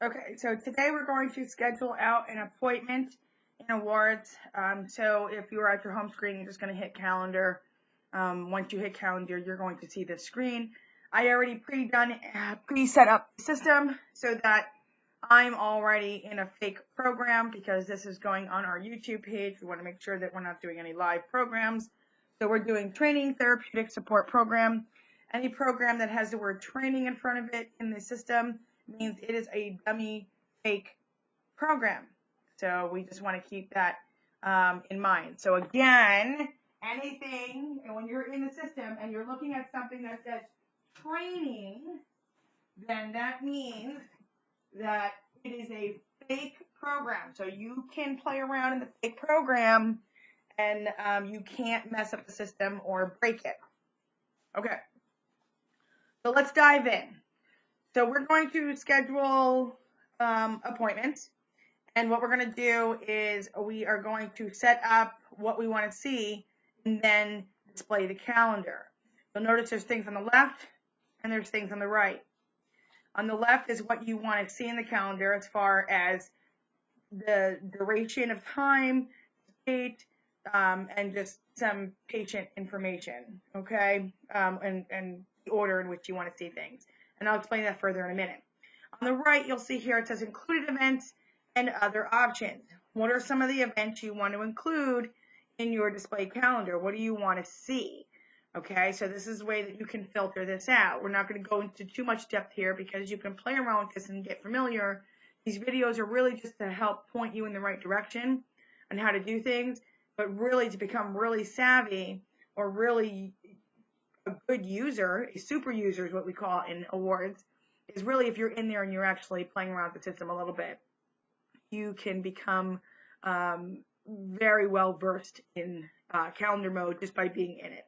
Okay, so today we're going to schedule out an appointment in awards. So if you're at your home screen, you're just going to hit calendar. Once you hit calendar, you're going to see the screen. I already pre-set up the system so that I'm already in a fake program because this is going on our YouTube page. We want to make sure that we're not doing any live programs. So we're doing training therapeutic support program. Any program that has the word training in front of it in the system means it is a dummy fake program. So we just want to keep that in mind. So again, anything, and when you're in the system and you're looking at something that says training, then that means that it is a fake program. So you can play around in the fake program and you can't mess up the system or break it. Okay, so let's dive in. So we're going to schedule appointments. And what we're going to do is we are going to set up what we want to see and then display the calendar. You'll notice there's things on the left and there's things on the right. On the left is what you want to see in the calendar as far as the duration of time, date, and just some patient information, okay, and the order in which you want to see things. And I'll explain that further in a minute. On the right, you'll see here it says included events and other options. What are some of the events you want to include in your display calendar? What do you want to see? Okay, so this is a way that you can filter this out. We're not going to go into too much depth here because you can play around with this and get familiar. These videos are really just to help point you in the right direction on how to do things, but really to become really savvy or really a good user, a super user is what we call it in awards, is really if you're in there and you're actually playing around with the system a little bit, you can become very well versed in calendar mode just by being in it.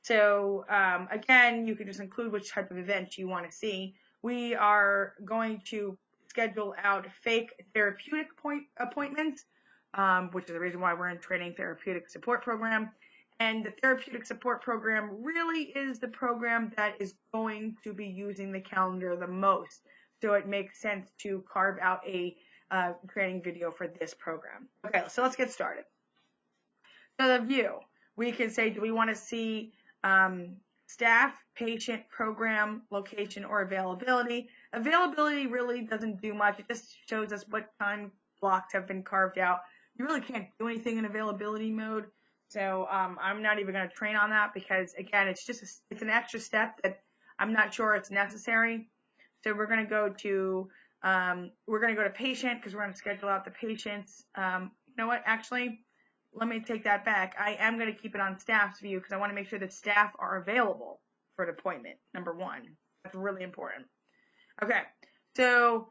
So again, you can just include which type of event you want to see. We are going to schedule out fake therapeutic appointments, which is the reason why we're in training therapeutic support program. And the therapeutic support program really is the program that is going to be using the calendar the most. So it makes sense to carve out a training video for this program. Okay, so let's get started. So the view, we can say, do we want to see staff, patient, program, location, or availability? Availability really doesn't do much. It just shows us what time blocks have been carved out. You really can't do anything in availability mode. So I'm not even going to train on that because, again, it's an extra step that I'm not sure it's necessary. So we're going to go to patient because we're going to schedule out the patients. You know what? Actually, let me take that back. I am going to keep it on staff's view because I want to make sure that staff are available for an appointment, number one. That's really important. Okay, so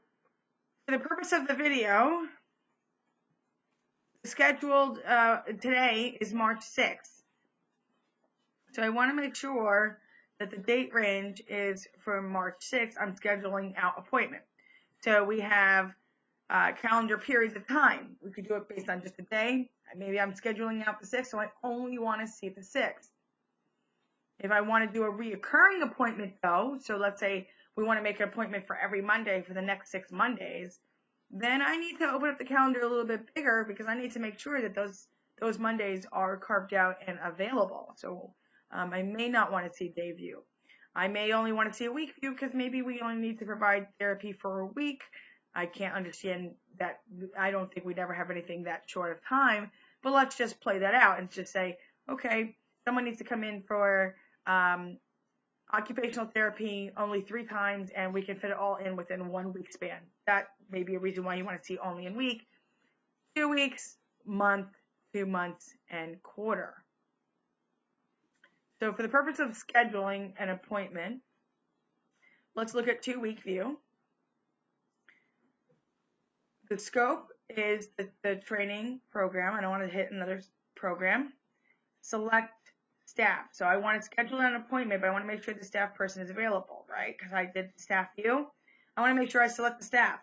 for the purpose of the video, scheduled today is March 6th. So I want to make sure that the date range is from March 6th. I'm scheduling out appointment. So we have calendar periods of time. We could do it based on just a day. Maybe I'm scheduling out the 6th, so I only want to see the 6th. If I want to do a reoccurring appointment, though, so let's say we want to make an appointment for every Monday for the next 6 Mondays, then I need to open up the calendar a little bit bigger because I need to make sure that those Mondays are carved out and available. So I may not want to see day view. I may only want to see a week view because maybe we only need to provide therapy for a week. I can't understand that. I don't think we'd ever have anything that short of time, but let's just play that out and just say, okay, someone needs to come in for occupational therapy only 3 times and we can fit it all in within 1 week span. That may be a reason why you want to see only in week, 2 weeks, month, 2 months, and quarter. So for the purpose of scheduling an appointment, let's look at 2-week view. The scope is the training program. I don't want to hit another program. Select staff. So I want to schedule an appointment, but I want to make sure the staff person is available, right? Because I did staff view. I want to make sure I select the staff,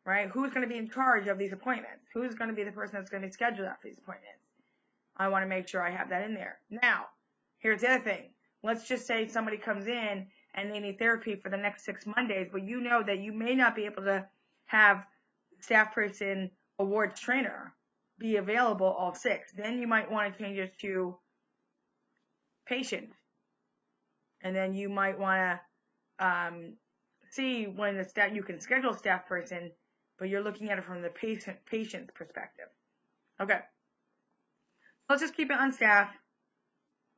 right? Who's going to be in charge of these appointments? Who's going to be the person that's going to be scheduled out for these appointments? I want to make sure I have that in there. Now, here's the other thing. Let's just say somebody comes in and they need therapy for the next 6 Mondays, but you know that you may not be able to have staff person awards trainer be available all 6. Then you might want to change it to patient. And then you might want to see when the staff, you can schedule staff person, but you're looking at it from the patient's perspective. Okay. Let's just keep it on staff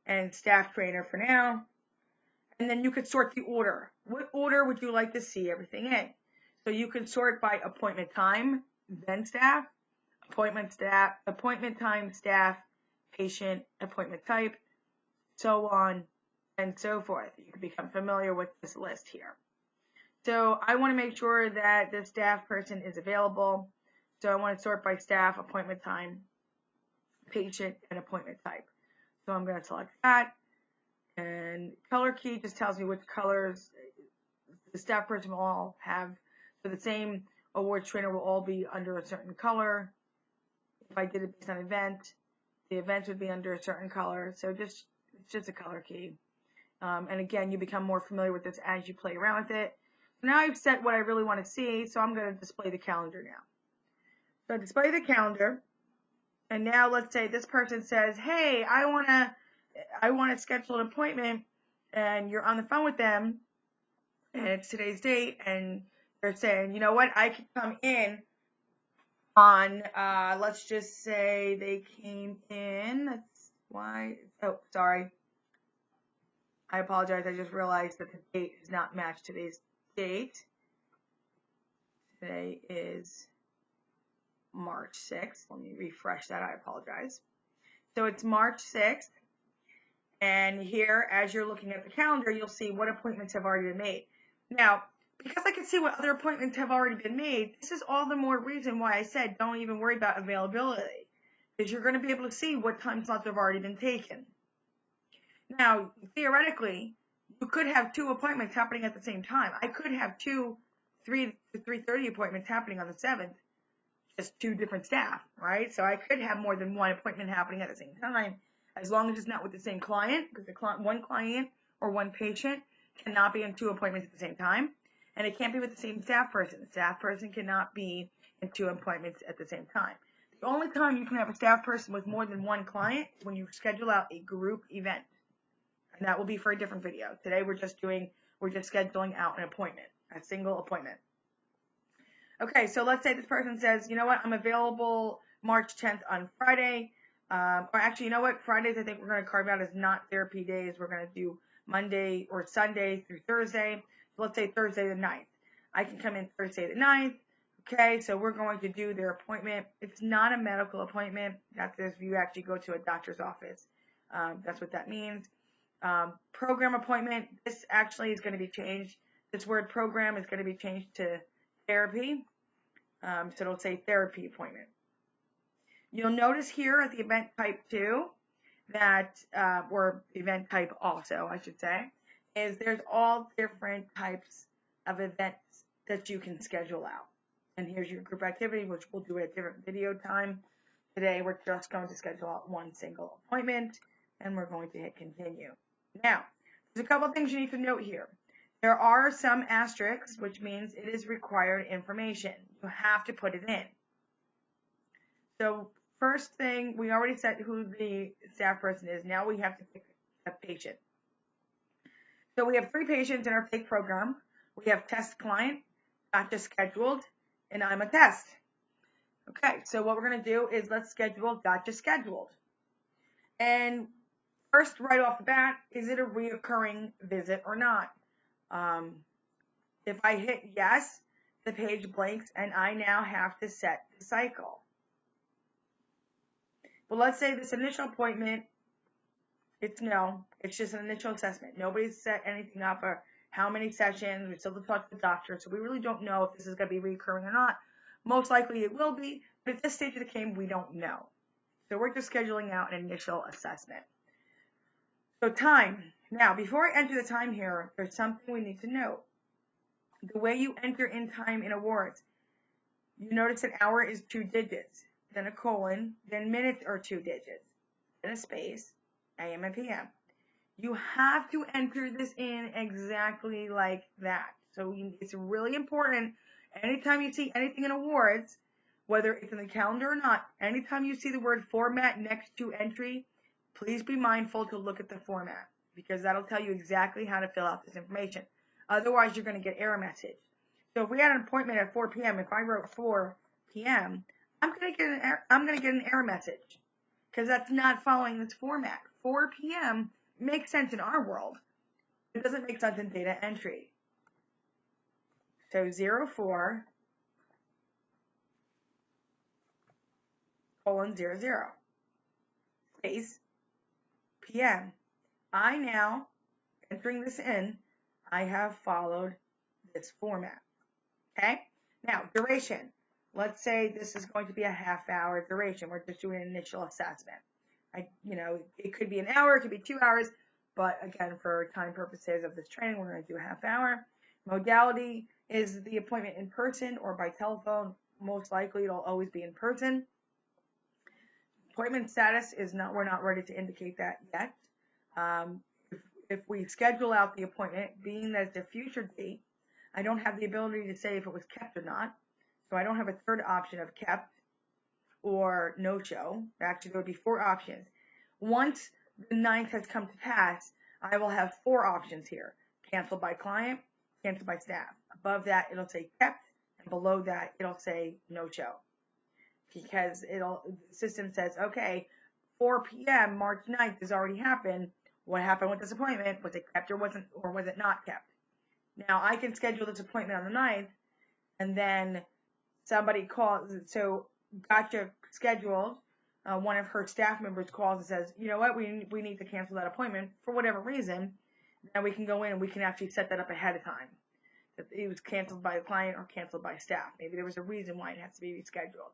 and staff trainer for now. And then you could sort the order. What order would you like to see everything in? So you can sort by appointment time, then staff, appointment time, staff, patient, appointment type, so on and so forth. You can become familiar with this list here. So I want to make sure that the staff person is available. So I want to sort by staff, appointment time, patient, and appointment type. So I'm going to select that. And color key just tells me which colors the staff person will all have. So the same awards trainer will all be under a certain color. If I did it based on event, the event would be under a certain color. So it's just a color key. And again, you become more familiar with this as you play around with it. So now I've set what I really want to see, so I'm going to display the calendar now. So I display the calendar, and now let's say this person says, hey, I want to schedule an appointment, and you're on the phone with them, and it's today's date, and they're saying, you know what, I could come in on, let's just say they came in, sorry. I apologize, I just realized that the date does not match today's date. Today is March 6th. Let me refresh that, I apologize. So it's March 6th, and here, as you're looking at the calendar, you'll see what appointments have already been made. Now, because I can see what other appointments have already been made, this is all the more reason why I said don't even worry about availability, because you're going to be able to see what time slots have already been taken. Now, theoretically, you could have 2 appointments happening at the same time. I could have 2 3 to 3:30 appointments happening on the 7th, just 2 different staff, right? So I could have more than 1 appointment happening at the same time, as long as it's not with the same client, because one client or 1 patient cannot be in 2 appointments at the same time, and it can't be with the same staff person. The staff person cannot be in 2 appointments at the same time. The only time you can have a staff person with more than 1 client is when you schedule out a group event. And that will be for a different video. Today we're just scheduling out an appointment, a single appointment. Okay, so let's say this person says, you know what, I'm available March 10th on Friday. Or actually, you know what, Fridays I think we're going to carve out as not therapy days. We're going to do Monday or Sunday through Thursday. So let's say Thursday the 9th. I can come in Thursday the 9th. Okay, so we're going to do their appointment. It's not a medical appointment. That's if you actually go to a doctor's office. That's what that means. Program appointment, this actually is going to be changed. This word program is going to be changed to therapy. So it'll say therapy appointment. You'll notice here at the event type 2 that, or event type also, I should say, is there's all different types of events that you can schedule out. And here's your group activity, which we'll do at a different video time. Today, we're just going to schedule out 1 single appointment, and we're going to hit continue. Now, there's a couple of things you need to note here. There are some asterisks, which means it is required information. You have to put it in. So first thing, we already said who the staff person is. Now we have to pick a patient. So we have 3 patients in our take program. We have test client, Dr. scheduled, and I'm a test. Okay, so what we're going to do is let's schedule Dr. scheduled. And first, right off the bat, is it a reoccurring visit or not? If I hit yes, the page blanks and I now have to set the cycle. Well, let's say this initial appointment, it's just an initial assessment. Nobody's set anything up or how many sessions. We still have to talk to the doctor, so we really don't know if this is going to be recurring or not. Most likely it will be, but at this stage of the game, we don't know. So we're just scheduling out an initial assessment. So time. Now, before I enter the time here, there's something we need to note. The way you enter in time in awards, you notice an hour is 2 digits, then a colon, then minutes are 2 digits, then a space, AM and PM. You have to enter this in exactly like that. So it's really important anytime you see anything in awards, whether it's in the calendar or not, anytime you see the word format next to entry, please be mindful to look at the format, because that'll tell you exactly how to fill out this information. Otherwise, you're going to get error message. So if we had an appointment at 4 p.m., if I wrote 4 p.m., I'm going to get an error message, because that's not following this format. 4 p.m. makes sense in our world. It doesn't make sense in data entry. So 04 colon 00 space PM. I now, entering this in, I have followed this format. Okay? Now, duration. Let's say this is going to be a half-hour duration. We're just doing an initial assessment. It could be an hour, it could be 2 hours, but again, for time purposes of this training, we're going to do a half hour. Modality is the appointment in person or by telephone. Most likely, it'll always be in person. Appointment status is not, we're not ready to indicate that yet. If we schedule out the appointment, being that it's a future date, I don't have the ability to say if it was kept or not. So I don't have a third option of kept or no-show. Actually, there would be 4 options. Once the 9th has come to pass, I will have 4 options here. Canceled by client, canceled by staff. Above that, it'll say kept, and below that, it'll say no-show. Because the system says, okay, 4 p.m. March 9th has already happened. What happened with this appointment? Was it kept or was it not kept? Now, I can schedule this appointment on the 9th, and then somebody calls, so Gotcha scheduled, one of her staff members calls and says, you know what, we need to cancel that appointment for whatever reason. Then we can go in and we can actually set that up ahead of time. That it was canceled by the client or canceled by staff. Maybe there was a reason why it has to be rescheduled.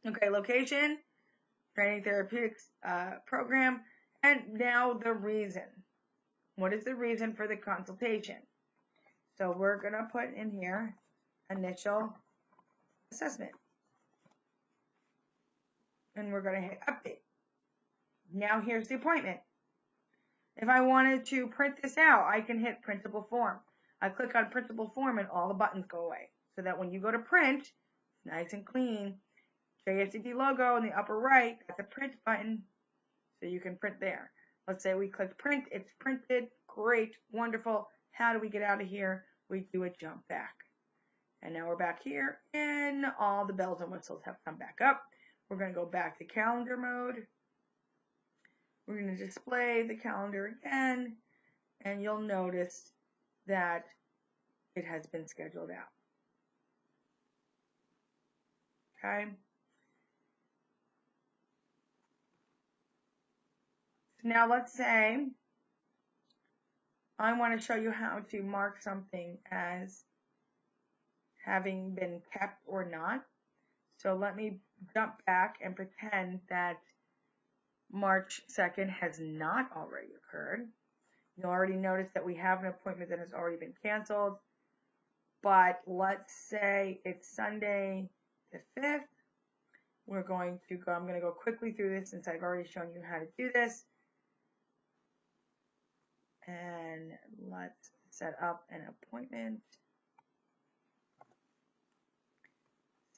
Okay, location, training therapeutics program, and now the reason. What is the reason for the consultation? So we're going to put in here initial assessment. And we're going to hit update. Now here's the appointment. If I wanted to print this out, I can hit printable form. I click on printable form and all the buttons go away. So that when you go to print, it's nice and clean. JSCD logo in the upper right, that's a print button. So you can print there. Let's say we click print, it's printed. Great, wonderful. How do we get out of here? We do a jump back. And now we're back here and all the bells and whistles have come back up. We're going to go back to calendar mode. We're going to display the calendar again, and you'll notice that it has been scheduled out. Okay. So now let's say I want to show you how to mark something as having been kept or not. So let me jump back and pretend that March 2nd has not already occurred. You'll already notice that we have an appointment that has already been canceled. But let's say it's Sunday the 5th. I'm going to go quickly through this since I've already shown you how to do this. And let's set up an appointment.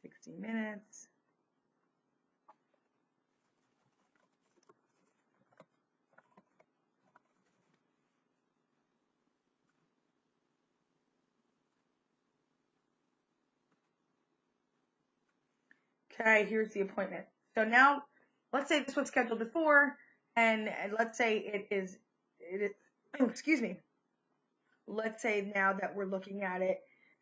60 minutes. Okay, here's the appointment. So now, let's say this was scheduled before, and let's say it is, oh, excuse me. Let's say now that we're looking at it,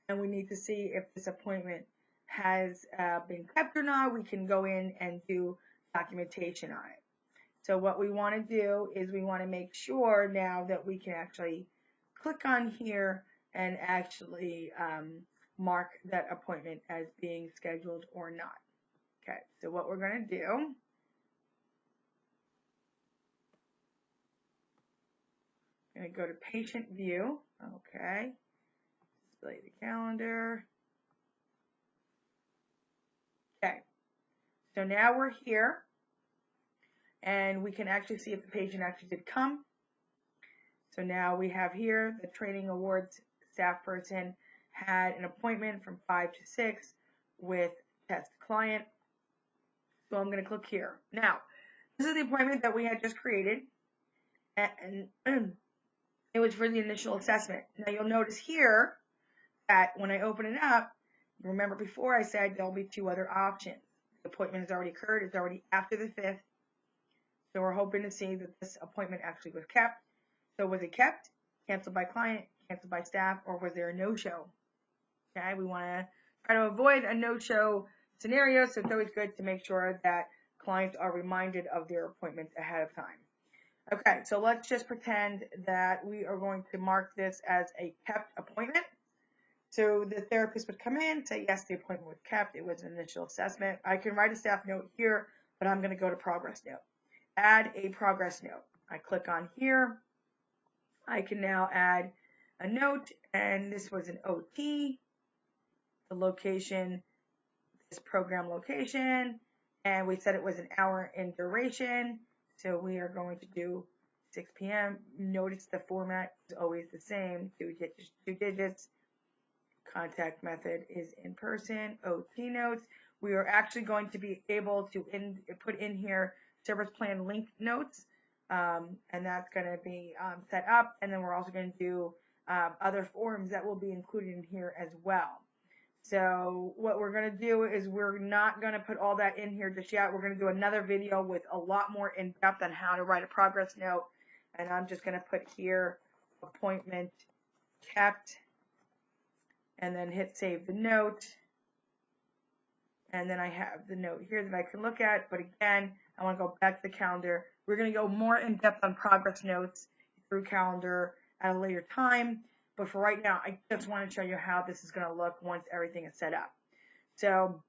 and we need to see if this appointment has been kept or not, we can go in and do documentation on it. So what we want to do is we want to make sure now that we can actually click on here and actually mark that appointment as being scheduled or not. Okay, so what we're going to do, I'm going to go to patient view. Okay, display the calendar. Okay, so now we're here and we can actually see if the patient actually did come. So now we have here the training awards staff person had an appointment from 5 to 6 with test client. So I'm going to click here. Now, this is the appointment that we had just created, and it was for the initial assessment. Now you'll notice here that when I open it up, remember before I said there'll be 2 other options. The appointment has already occurred. It's already after the 5th. So we're hoping to see that this appointment actually was kept. So was it kept, canceled by client, canceled by staff, or was there a no-show? Okay, we want to try to avoid a no-show scenario, so it's always good to make sure that clients are reminded of their appointments ahead of time. Okay, so let's just pretend that we are going to mark this as a kept appointment. So the therapist would come in, say, yes, the appointment was kept. It was an initial assessment. I can write a staff note here, but I'm going to go to progress note. Add a progress note. I click on here. I can now add a note, and this was an OT. The location, this program location, and we said it was an hour in duration. So we are going to do 6 p.m. Notice the format is always the same, 2 digits. Contact method is in person. OT notes. We are actually going to be able to put in here service plan link notes, and that's going to be set up. And then we're also going to do other forms that will be included in here as well. So what we're going to do is we're not going to put all that in here just yet. We're going to do another video with a lot more in depth on how to write a progress note. And I'm just going to put here appointment kept, and then hit save the note. And then I have the note here that I can look at. But again, I want to go back to the calendar. We're going to go more in depth on progress notes through calendar at a later time. But for right now, I just want to show you how this is going to look once everything is set up. So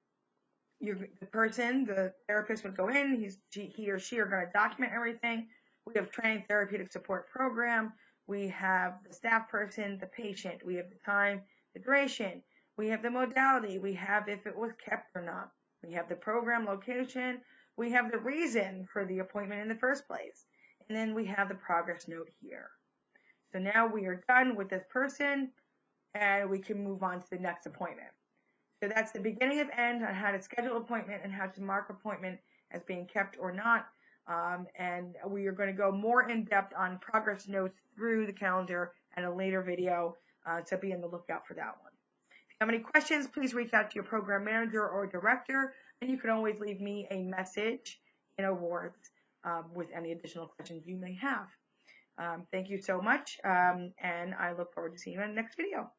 the therapist would go in. He or she are going to document everything. We have training therapeutic support program. We have the staff person, the patient. We have the time, the duration. We have the modality. We have if it was kept or not. We have the program location. We have the reason for the appointment in the first place. And then we have the progress note here. So now we are done with this person, and we can move on to the next appointment. So that's the beginning of end on how to schedule appointment and how to mark appointment as being kept or not. And we are going to go more in depth on progress notes through the calendar at a later video, so be on the lookout for that one. If you have any questions, please reach out to your program manager or director, and you can always leave me a message in Awards with any additional questions you may have. Thank you so much, and I look forward to seeing you in the next video.